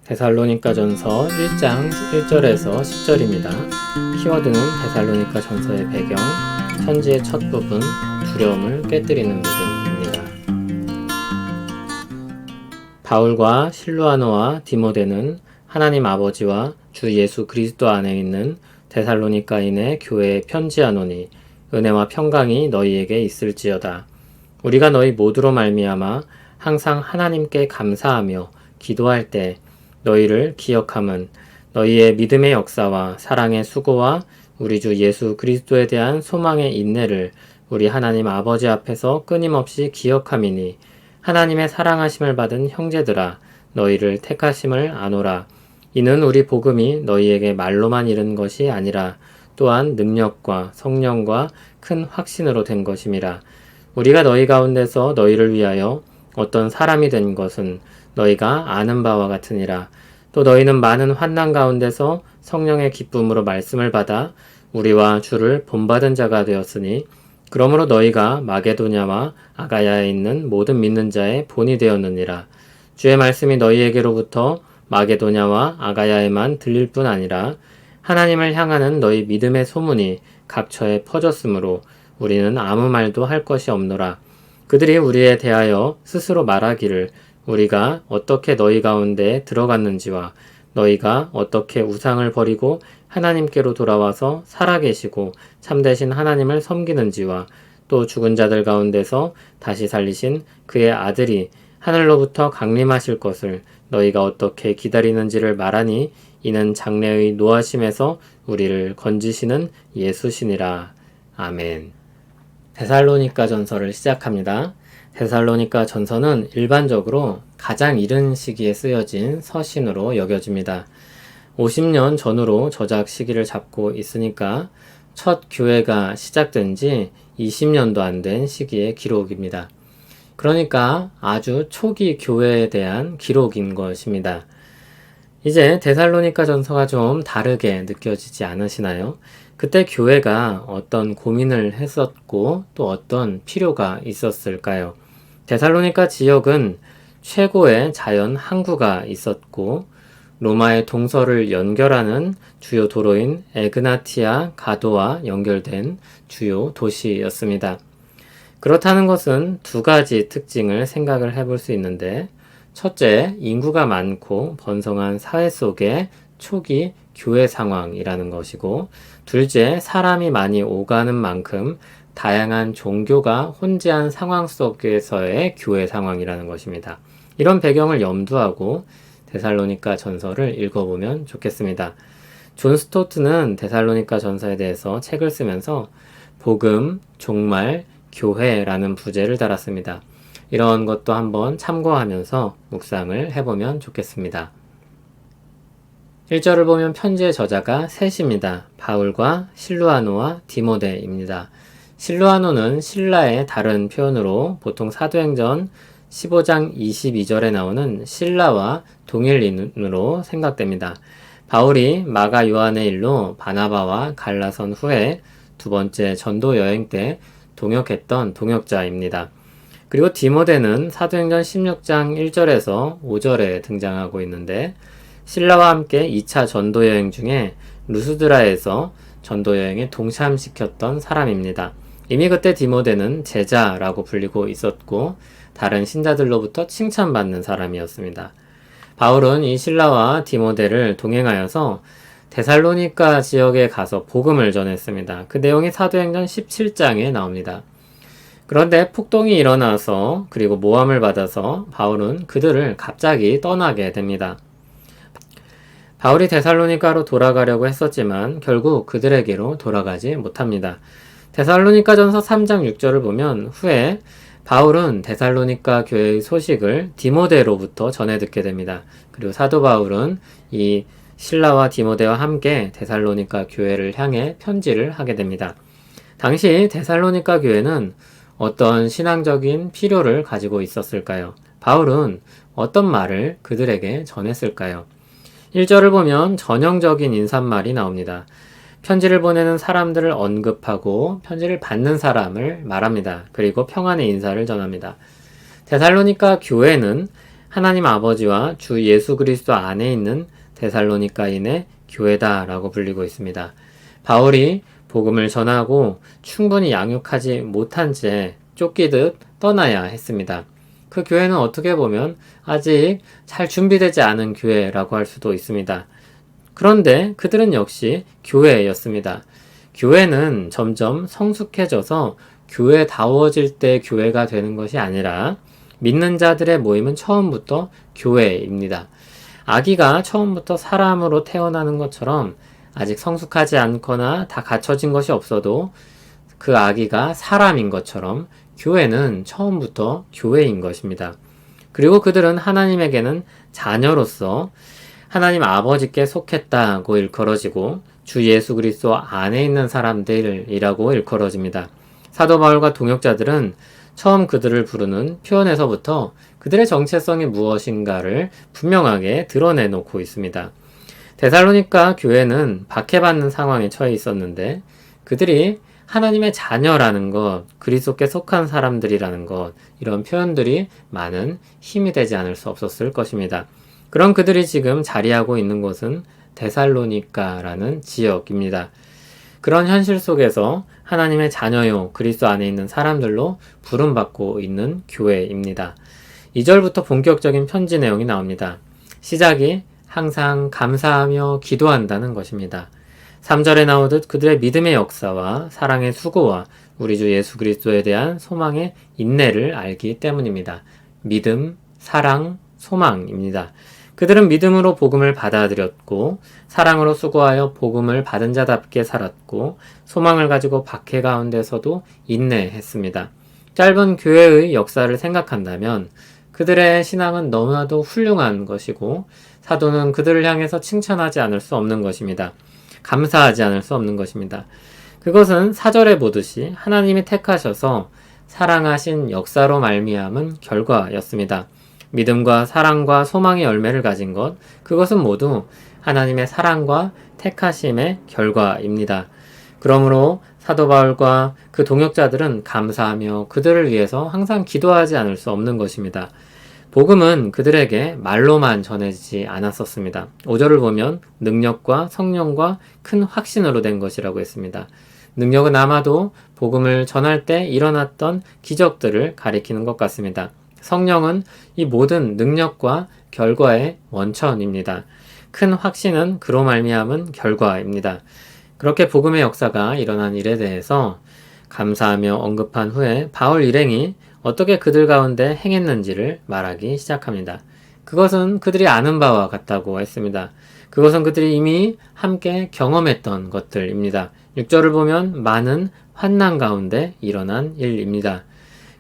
데살로니가전서 1장 1절에서 10절입니다. 키워드는 데살로니가전서의 배경, 편지의 첫 부분, 두려움을 깨뜨리는 믿음입니다. 바울과 실루아노와 디모데는 하나님 아버지와 주 예수 그리스도 안에 있는 데살로니가인의 교회에 편지하노니 은혜와 평강이 너희에게 있을지어다. 우리가 너희 모두로 말미암아 항상 하나님께 감사하며 기도할 때 너희를 기억함은 너희의 믿음의 역사와 사랑의 수고와 우리 주 예수 그리스도에 대한 소망의 인내를 우리 하나님 아버지 앞에서 끊임없이 기억함이니 하나님의 사랑하심을 받은 형제들아 너희를 택하심을 아노라. 이는 우리 복음이 너희에게 말로만 이른 것이 아니라 또한 능력과 성령과 큰 확신으로 된 것임이라. 우리가 너희 가운데서 너희를 위하여 어떤 사람이 된 것은 너희가 아는 바와 같으니라. 또 너희는 많은 환난 가운데서 성령의 기쁨으로 말씀을 받아 우리와 주를 본받은 자가 되었으니 그러므로 너희가 마게도냐와 아가야에 있는 모든 믿는 자의 본이 되었느니라. 주의 말씀이 너희에게로부터 마게도냐와 아가야에만 들릴 뿐 아니라 하나님을 향하는 너희 믿음의 소문이 각처에 퍼졌으므로 우리는 아무 말도 할 것이 없노라. 그들이 우리에 대하여 스스로 말하기를 우리가 어떻게 너희 가운데 들어갔는지와 너희가 어떻게 우상을 버리고 하나님께로 돌아와서 살아계시고 참되신 하나님을 섬기는지와 또 죽은 자들 가운데서 다시 살리신 그의 아들이 하늘로부터 강림하실 것을 너희가 어떻게 기다리는지를 말하니 이는 장래의 노하심에서 우리를 건지시는 예수시니라. 아멘. 데살로니가 전서를 시작합니다. 데살로니가 전서는 일반적으로 가장 이른 시기에 쓰여진 서신으로 여겨집니다. 50년 전후로 저작 시기를 잡고 있으니까 첫 교회가 시작된 지 20년도 안 된 시기의 기록입니다. 그러니까 아주 초기 교회에 대한 기록인 것입니다. 이제 데살로니가 전서가 좀 다르게 느껴지지 않으시나요? 그때 교회가 어떤 고민을 했었고 또 어떤 필요가 있었을까요? 데살로니가 지역은 최고의 자연 항구가 있었고 로마의 동서를 연결하는 주요 도로인 에그나티아 가도와 연결된 주요 도시였습니다. 그렇다는 것은 두 가지 특징을 생각을 해볼 수 있는데 첫째, 인구가 많고 번성한 사회 속의 초기 교회 상황이라는 것이고 둘째, 사람이 많이 오가는 만큼 다양한 종교가 혼재한 상황 속에서의 교회 상황이라는 것입니다. 이런 배경을 염두하고 데살로니가 전서를 읽어보면 좋겠습니다. 존 스토트는 데살로니가 전서에 대해서 책을 쓰면서 복음, 종말, 교회라는 부제를 달았습니다. 이런 것도 한번 참고하면서 묵상을 해보면 좋겠습니다. 1절을 보면 편지의 저자가 셋입니다. 바울과 실루아노와 디모데입니다. 실루아노는 신라의 다른 표현으로 보통 사도행전 15장 22절에 나오는 신라와 동일인으로 생각됩니다. 바울이 마가 요한의 일로 바나바와 갈라선 후에 두 번째 전도 여행 때 동역했던 동역자입니다. 그리고 디모데는 사도행전 16장 1절에서 5절에 등장하고 있는데 신라와 함께 2차 전도 여행 중에 루스드라에서 전도 여행에 동참시켰던 사람입니다. 이미 그때 디모데는 제자라고 불리고 있었고 다른 신자들로부터 칭찬받는 사람이었습니다. 바울은 이 신라와 디모데를 동행하여서 데살로니가 지역에 가서 복음을 전했습니다. 그 내용이 사도행전 17장에 나옵니다. 그런데 폭동이 일어나서 그리고 모함을 받아서 바울은 그들을 갑자기 떠나게 됩니다. 바울이 데살로니가로 돌아가려고 했었지만 결국 그들에게로 돌아가지 못합니다. 데살로니가 전서 3장 6절을 보면 후에 바울은 데살로니가 교회의 소식을 디모데로부터 전해 듣게 됩니다. 그리고 사도 바울은 이 신라와 디모데와 함께 데살로니가 교회를 향해 편지를 하게 됩니다. 당시 데살로니가 교회는 어떤 신앙적인 필요를 가지고 있었을까요? 바울은 어떤 말을 그들에게 전했을까요? 1절을 보면 전형적인 인사말이 나옵니다. 편지를 보내는 사람들을 언급하고 편지를 받는 사람을 말합니다. 그리고 평안의 인사를 전합니다. 데살로니가 교회는 하나님 아버지와 주 예수 그리스도 안에 있는 데살로니가인의 교회다라고 불리고 있습니다. 바울이 복음을 전하고 충분히 양육하지 못한 채 쫓기듯 떠나야 했습니다. 그 교회는 어떻게 보면 아직 잘 준비되지 않은 교회라고 할 수도 있습니다. 그런데 그들은 역시 교회였습니다. 교회는 점점 성숙해져서 교회다워질 때 교회가 되는 것이 아니라 믿는 자들의 모임은 처음부터 교회입니다. 아기가 처음부터 사람으로 태어나는 것처럼 아직 성숙하지 않거나 다 갖춰진 것이 없어도 그 아기가 사람인 것처럼 교회는 처음부터 교회인 것입니다. 그리고 그들은 하나님에게는 자녀로서 하나님 아버지께 속했다고 일컬어지고 주 예수 그리스도 안에 있는 사람들이라고 일컬어집니다. 사도 바울과 동역자들은 처음 그들을 부르는 표현에서부터 그들의 정체성이 무엇인가를 분명하게 드러내놓고 있습니다. 데살로니가 교회는 박해받는 상황에 처해 있었는데 그들이 하나님의 자녀라는 것, 그리스도께 속한 사람들이라는 것, 이런 표현들이 많은 힘이 되지 않을 수 없었을 것입니다. 그런 그들이 지금 자리하고 있는 곳은 데살로니가라는 지역입니다. 그런 현실 속에서 하나님의 자녀요, 그리스도 안에 있는 사람들로 부름받고 있는 교회입니다. 2절부터 본격적인 편지 내용이 나옵니다. 시작이 항상 감사하며 기도한다는 것입니다. 3절에 나오듯 그들의 믿음의 역사와 사랑의 수고와 우리 주 예수 그리스도에 대한 소망의 인내를 알기 때문입니다. 믿음, 사랑, 소망입니다. 그들은 믿음으로 복음을 받아들였고 사랑으로 수고하여 복음을 받은 자답게 살았고 소망을 가지고 박해 가운데서도 인내했습니다. 짧은 교회의 역사를 생각한다면 그들의 신앙은 너무나도 훌륭한 것이고 사도는 그들을 향해서 칭찬하지 않을 수 없는 것입니다. 감사하지 않을 수 없는 것입니다. 그것은 4절에 보듯이 하나님이 택하셔서 사랑하신 역사로 말미암은 결과였습니다. 믿음과 사랑과 소망의 열매를 가진 것, 그것은 모두 하나님의 사랑과 택하심의 결과입니다. 그러므로 사도 바울과 그 동역자들은 감사하며 그들을 위해서 항상 기도하지 않을 수 없는 것입니다. 복음은 그들에게 말로만 전해지지 않았었습니다. 5절을 보면 능력과 성령과 큰 확신으로 된 것이라고 했습니다. 능력은 아마도 복음을 전할 때 일어났던 기적들을 가리키는 것 같습니다. 성령은 이 모든 능력과 결과의 원천입니다. 큰 확신은 그로 말미암은 결과입니다. 그렇게 복음의 역사가 일어난 일에 대해서 감사하며 언급한 후에 바울 일행이 어떻게 그들 가운데 행했는지를 말하기 시작합니다. 그것은 그들이 아는 바와 같다고 했습니다. 그것은 그들이 이미 함께 경험했던 것들입니다. 6절을 보면 많은 환난 가운데 일어난 일입니다.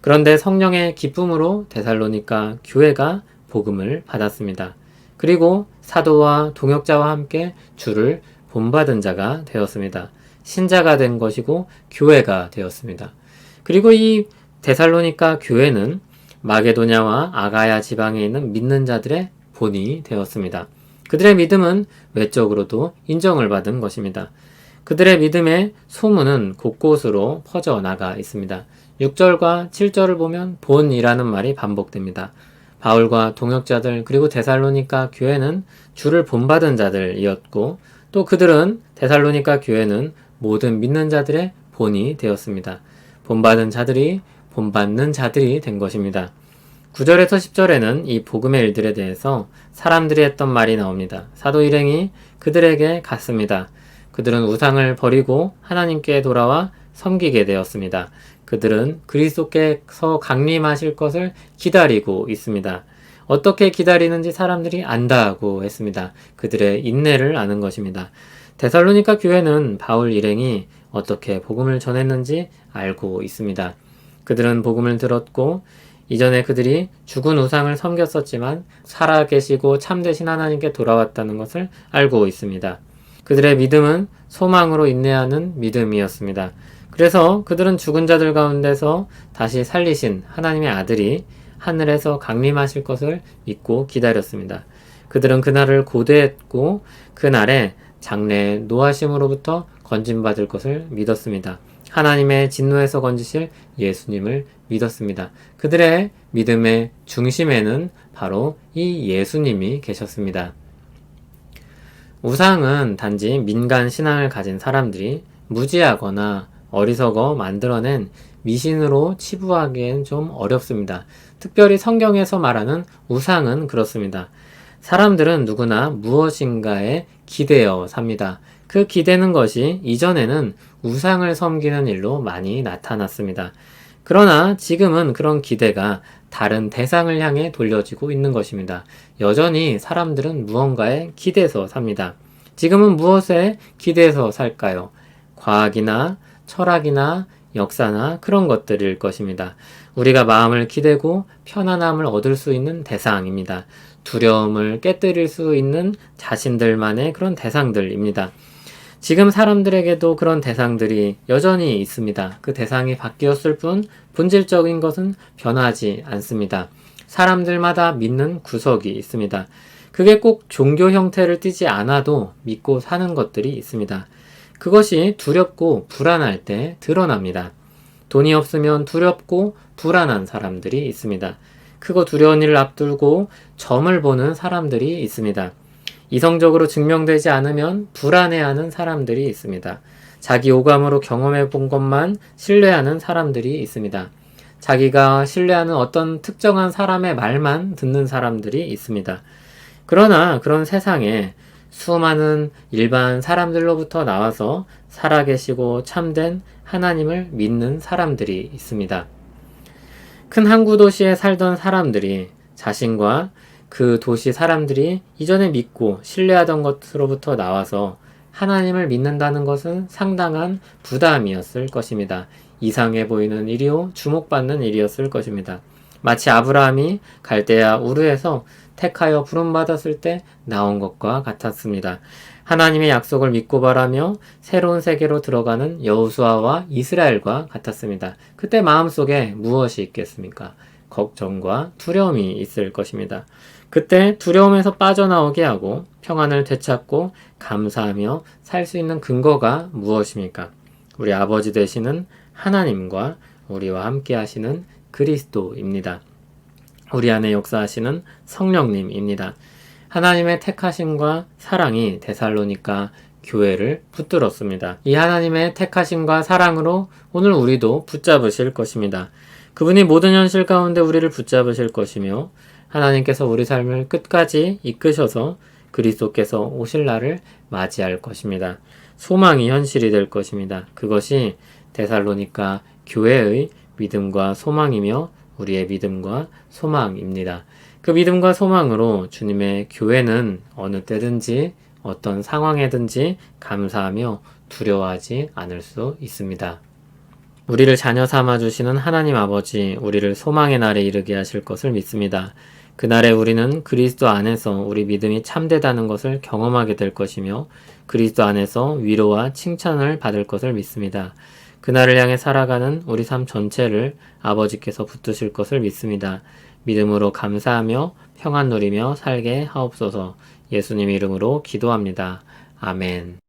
그런데 성령의 기쁨으로 데살로니가 교회가 복음을 받았습니다. 그리고 사도와 동역자와 함께 주를 본받은 자가 되었습니다. 신자가 된 것이고 교회가 되었습니다. 그리고 이 데살로니가 교회는 마게도냐와 아가야 지방에 있는 믿는 자들의 본이 되었습니다. 그들의 믿음은 외적으로도 인정을 받은 것입니다. 그들의 믿음의 소문은 곳곳으로 퍼져나가 있습니다. 6절과 7절을 보면 본이라는 말이 반복됩니다. 바울과 동역자들 그리고 데살로니가 교회는 주를 본받은 자들이었고 또 그들은 데살로니가 교회는 모든 믿는 자들의 본이 되었습니다. 본받은 자들이 본받는 자들이 된 것입니다. 9절에서 10절에는 이 복음의 일들에 대해서 사람들이 했던 말이 나옵니다. 사도 일행이 그들에게 갔습니다. 그들은 우상을 버리고 하나님께 돌아와 섬기게 되었습니다. 그들은 그리스도께서 강림하실 것을 기다리고 있습니다. 어떻게 기다리는지 사람들이 안다고 했습니다. 그들의 인내를 아는 것입니다. 데살로니가 교회는 바울 일행이 어떻게 복음을 전했는지 알고 있습니다. 그들은 복음을 들었고 이전에 그들이 죽은 우상을 섬겼었지만 살아계시고 참되신 하나님께 돌아왔다는 것을 알고 있습니다. 그들의 믿음은 소망으로 인내하는 믿음이었습니다. 그래서 그들은 죽은 자들 가운데서 다시 살리신 하나님의 아들이 하늘에서 강림하실 것을 믿고 기다렸습니다. 그들은 그날을 고대했고 그날에 장래의 노하심으로부터 건진받을 것을 믿었습니다. 하나님의 진노에서 건지실 예수님을 믿었습니다. 그들의 믿음의 중심에는 바로 이 예수님이 계셨습니다. 우상은 단지 민간 신앙을 가진 사람들이 무지하거나 어리석어 만들어낸 미신으로 치부하기엔 좀 어렵습니다. 특별히 성경에서 말하는 우상은 그렇습니다. 사람들은 누구나 무엇인가에 기대어 삽니다. 그 기대는 것이 이전에는 우상을 섬기는 일로 많이 나타났습니다. 그러나 지금은 그런 기대가 다른 대상을 향해 돌려지고 있는 것입니다. 여전히 사람들은 무언가에 기대서 삽니다. 지금은 무엇에 기대서 살까요? 과학이나 철학이나 역사나 그런 것들일 것입니다. 우리가 마음을 기대고 편안함을 얻을 수 있는 대상입니다. 두려움을 깨뜨릴 수 있는 자신들만의 그런 대상들입니다. 지금 사람들에게도 그런 대상들이 여전히 있습니다. 그 대상이 바뀌었을 뿐 본질적인 것은 변하지 않습니다. 사람들마다 믿는 구석이 있습니다. 그게 꼭 종교 형태를 띠지 않아도 믿고 사는 것들이 있습니다. 그것이 두렵고 불안할 때 드러납니다. 돈이 없으면 두렵고 불안한 사람들이 있습니다. 크고 두려운 일을 앞두고 점을 보는 사람들이 있습니다. 이성적으로 증명되지 않으면 불안해하는 사람들이 있습니다. 자기 오감으로 경험해 본 것만 신뢰하는 사람들이 있습니다. 자기가 신뢰하는 어떤 특정한 사람의 말만 듣는 사람들이 있습니다. 그러나 그런 세상에 수많은 일반 사람들로부터 나와서 살아계시고 참된 하나님을 믿는 사람들이 있습니다. 큰 항구 도시에 살던 사람들이 자신과 그 도시 사람들이 이전에 믿고 신뢰하던 것으로부터 나와서 하나님을 믿는다는 것은 상당한 부담이었을 것입니다. 이상해 보이는 일이요, 주목받는 일이었을 것입니다. 마치 아브라함이 갈대아 우르에서 택하여 부름받았을 때 나온 것과 같았습니다. 하나님의 약속을 믿고 바라며 새로운 세계로 들어가는 여호수아와 이스라엘과 같았습니다. 그때 마음속에 무엇이 있겠습니까? 걱정과 두려움이 있을 것입니다. 그때 두려움에서 빠져나오게 하고 평안을 되찾고 감사하며 살 수 있는 근거가 무엇입니까? 우리 아버지 되시는 하나님과 우리와 함께 하시는 그리스도입니다. 우리 안에 역사하시는 성령님입니다. 하나님의 택하심과 사랑이 데살로니가 교회를 붙들었습니다. 이 하나님의 택하심과 사랑으로 오늘 우리도 붙잡으실 것입니다. 그분이 모든 현실 가운데 우리를 붙잡으실 것이며 하나님께서 우리 삶을 끝까지 이끄셔서 그리스도께서 오실 날을 맞이할 것입니다. 소망이 현실이 될 것입니다. 그것이 데살로니가 교회의 믿음과 소망이며 우리의 믿음과 소망입니다. 그 믿음과 소망으로 주님의 교회는 어느 때든지 어떤 상황에든지 감사하며 두려워하지 않을 수 있습니다. 우리를 자녀 삼아 주시는 하나님 아버지, 우리를 소망의 날에 이르게 하실 것을 믿습니다. 그날에 우리는 그리스도 안에서 우리 믿음이 참되다는 것을 경험하게 될 것이며 그리스도 안에서 위로와 칭찬을 받을 것을 믿습니다. 그날을 향해 살아가는 우리 삶 전체를 아버지께서 붙드실 것을 믿습니다. 믿음으로 감사하며 평안 누리며 살게 하옵소서. 예수님 이름으로 기도합니다. 아멘.